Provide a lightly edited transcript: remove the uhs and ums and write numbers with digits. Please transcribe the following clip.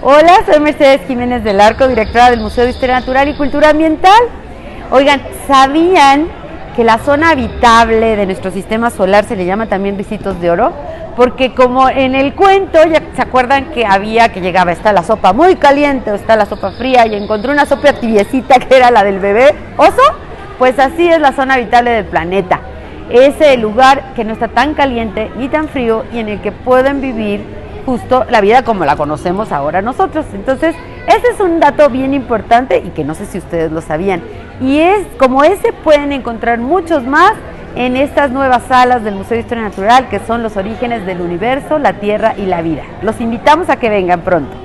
Hola, soy Mercedes Jiménez del Arco, directora del Museo de Historia Natural y Cultura Ambiental. Oigan, ¿sabían que la zona habitable de nuestro sistema solar se le llama también Ricitos de Oro? Porque como en el cuento, ya se acuerdan que llegaba, está la sopa muy caliente o está la sopa fría y encontró una sopa tibiecita que era la del bebé oso, pues así es la zona habitable del planeta. Es el lugar que no está tan caliente ni tan frío y en el que pueden vivir justo la vida como la conocemos ahora nosotros. Entonces, ese es un dato bien importante y que no sé si ustedes lo sabían. Y es como ese pueden encontrar muchos más en estas nuevas salas del Museo de Historia Natural, que son los orígenes del universo, la Tierra y la vida. Los invitamos a que vengan pronto.